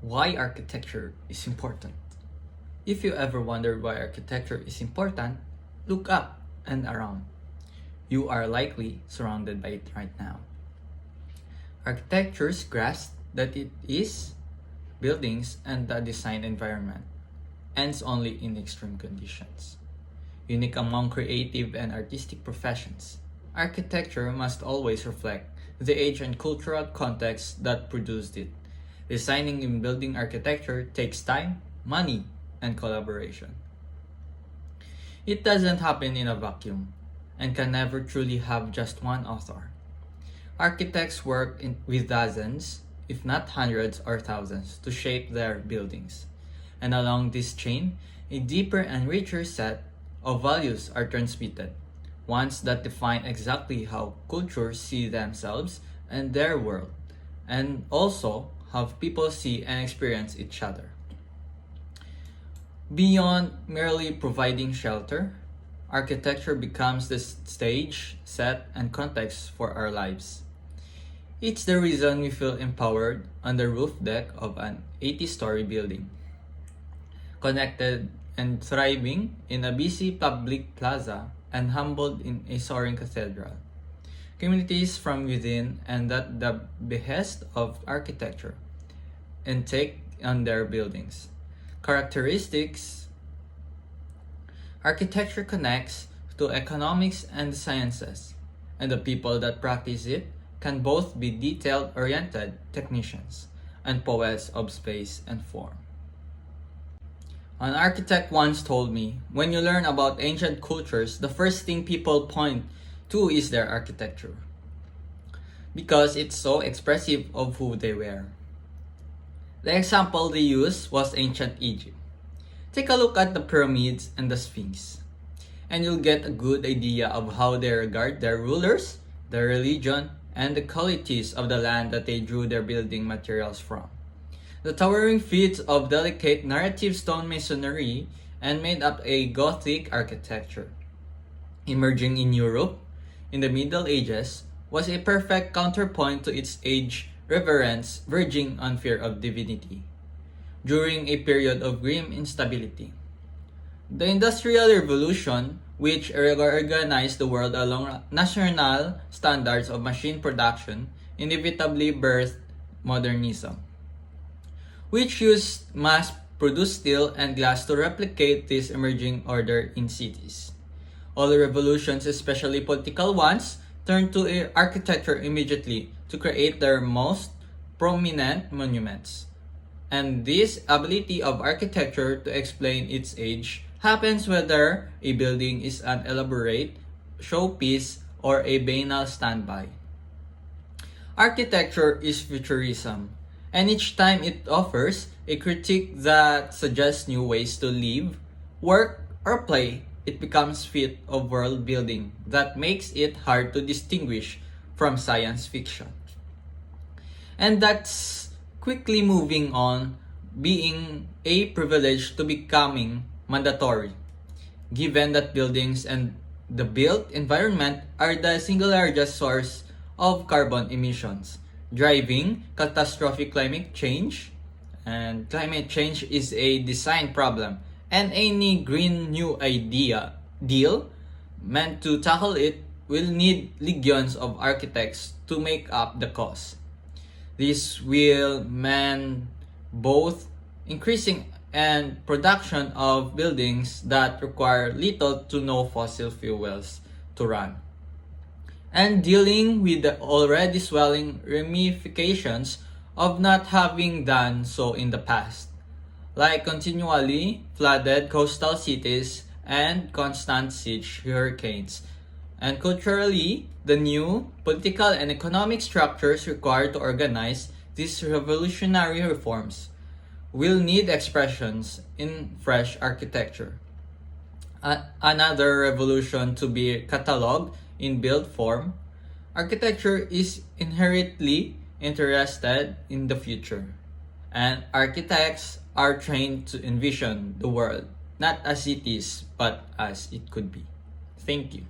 Why architecture is important. If you ever wondered why architecture is important, look up and around. You are likely surrounded by it right now. Architectures grasp that it is buildings and the design environment ends only in extreme conditions. Unique among creative and artistic professions, architecture must always reflect the age and cultural context that produced it. Designing and building architecture takes time, money, and collaboration. It doesn't happen in a vacuum and can never truly have just one author. Architects work with dozens, if not hundreds or thousands, to shape their buildings. And along this chain, a deeper and richer set of values are transmitted, ones that define exactly how cultures see themselves and their world, and also how people see and experience each other. Beyond merely providing shelter, architecture becomes the stage, set, and context for our lives. It's the reason we feel empowered on the roof deck of an 80-story building, connected and thriving in a busy public plaza, and humbled in a soaring cathedral. Communities from within and at the behest of architecture and take on their buildings. Characteristics. Architecture connects to economics and the sciences, and the people that practice it can both be detail-oriented technicians and poets of space and form. An architect once told me, when you learn about ancient cultures, the first thing people point to is their architecture, because it's so expressive of who they were. The example they used was ancient Egypt. Take a look at the pyramids and the Sphinx, and you'll get a good idea of how they regard their rulers, their religion, and the qualities of the land that they drew their building materials from. The towering feats of delicate narrative stone masonry and made up a Gothic architecture. Emerging in Europe in the Middle Ages was a perfect counterpoint to its age reverence verging on fear of divinity, during a period of grim instability. The Industrial Revolution, which reorganized the world along national standards of machine production, inevitably birthed modernism, which used mass-produced steel and glass to replicate this emerging order in cities. All revolutions, especially political ones, turned to architecture immediately to create their most prominent monuments. And this ability of architecture to explain its age happens whether a building is an elaborate showpiece or a banal standby. Architecture is futurism, and each time it offers a critique that suggests new ways to live, work, or play, it becomes feat of world building that makes it hard to distinguish from science fiction. And that's quickly moving on, being a privilege to becoming mandatory, given that buildings and the built environment are the single largest source of carbon emissions, driving catastrophic climate change. And climate change is a design problem, and any green new deal meant to tackle it will need legions of architects to make up the cost. This will mean both increasing and production of buildings that require little to no fossil fuels to run, and dealing with the already swelling ramifications of not having done so in the past, like continually flooded coastal cities and constant siege hurricanes. And culturally, the new political and economic structures required to organize these revolutionary reforms will need expressions in fresh architecture. Another revolution to be catalogued in built form, architecture is inherently interested in the future, and architects are trained to envision the world not as it is, but as it could be. Thank you.